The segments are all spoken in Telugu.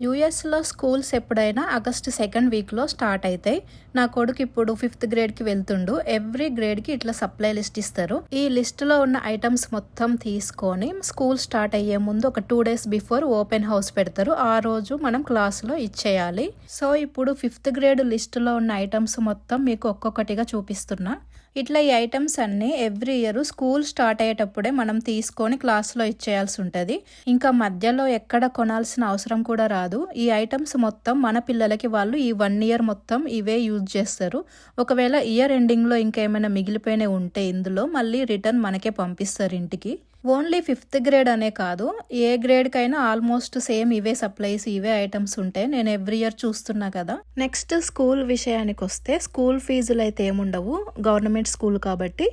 యూఎస్లో స్కూల్స్ ఎప్పుడైనా ఆగస్ట్ సెకండ్ వీక్లో స్టార్ట్ అవుతాయి. నా కొడుకు ఇప్పుడు 5th గ్రేడ్కి వెళ్తుండు. ఎవ్రీ గ్రేడ్కి ఇట్లా సప్లై లిస్ట్ ఇస్తారు. ఈ లిస్టులో ఉన్న ఐటమ్స్ మొత్తం తీసుకొని స్కూల్ స్టార్ట్ అయ్యే ముందు ఒక 2 days బిఫోర్ ఓపెన్ హౌస్ పెడతారు. ఆ రోజు మనం క్లాస్లో ఇచ్చేయాలి. సో ఇప్పుడు 5th గ్రేడ్ లిస్టులో ఉన్న ఐటమ్స్ మొత్తం మీకు ఒక్కొక్కటిగా చూపిస్తున్నా. ఇట్లా ఈ ఐటమ్స్ అన్నీ ఎవ్రీ ఇయర్ స్కూల్ స్టార్ట్ అయ్యేటప్పుడే మనం తీసుకొని క్లాస్లో ఇచ్చేయాల్సి ఉంటుంది. ఇంకా మధ్యలో ఎక్కడ కొనాల్సిన అవసరం కూడా రాదు. ఈ ఐటమ్స్ మొత్తం మన పిల్లలకి వాళ్ళు ఈ 1 year మొత్తం ఇవే యూజ్ చేస్తారు. ఒకవేళ ఇయర్ ఎండింగ్లో ఇంకేమైనా మిగిలిపోయినవి ఉంటే ఇందులో మళ్ళీ రిటర్న్ మనకే పంపిస్తారు ఇంటికి. ఓన్లీ 5th గ్రేడ్ అనే కాదు, ఏ గ్రేడ్కైనా ఆల్మోస్ట్ సేమ్ ఇవే సప్లైస్, ఇవే ఐటమ్స్ ఉంటాయి. నేను ఎవ్రీ ఇయర్ చూస్తున్నా కదా. నెక్స్ట్ స్కూల్ విషయానికి వస్తే స్కూల్ ఫీజులు అయితే ఏముండవు. గవర్నమెంట్ స్కూల్ కాబట్టి.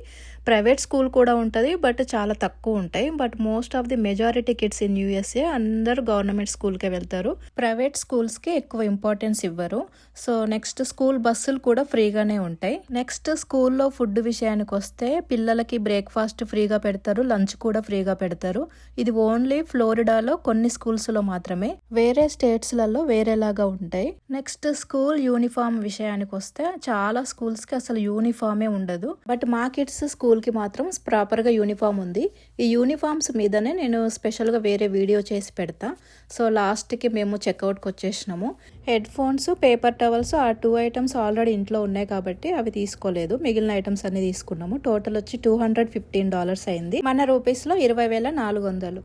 ప్రైవేట్ స్కూల్ కూడా ఉంటుంది, బట్ చాలా తక్కువ ఉంటాయి. But most of the majority kids in USA అందరూ గవర్నమెంట్ స్కూల్కే వెళ్తారు. ప్రైవేట్ స్కూల్స్కి ఎక్కువ ఇంపార్టెన్స్ ఇవ్వరు. సో నెక్స్ట్ స్కూల్ బస్సులు కూడా ఫ్రీగానే ఉంటాయి. నెక్స్ట్ స్కూల్లో ఫుడ్ విషయానికి వస్తే పిల్లలకి బ్రేక్ఫాస్ట్ ఫ్రీగా పెడతారు, లంచ్ కూడా ఫ్రీగా పెడతారు. ఇది ఓన్లీ ఫ్లోరిడాలో కొన్ని స్కూల్స్లో మాత్రమే, వేరే స్టేట్స్లలో వేరేలాగా ఉంటాయి. నెక్స్ట్ స్కూల్ యూనిఫామ్ విషయానికి వస్తే చాలా స్కూల్స్కి అసలు యూనిఫామే ఉండదు. బట్ మా కిడ్స్ స్కూల్కి మాత్రం ప్రాపర్గా యూనిఫామ్ ఉంది. ఈ యూనిఫామ్స్ మీదనే నేను స్పెషల్గా వేరే వీడియో చేసి పెడతా. సో లాస్ట్కి మేము చెక్అవుట్కి వచ్చేసినాము. హెడ్ ఫోన్స్, పేపర్ టవల్స్ ఆ 2 items ఆల్రెడీ ఇంట్లో ఉన్నాయి కాబట్టి అవి తీసుకోలేదు. మిగిలిన ఐటమ్స్ అన్ని తీసుకున్నాము. టోటల్ వచ్చి $215 అయింది. మన రూపీస్లో 20,400.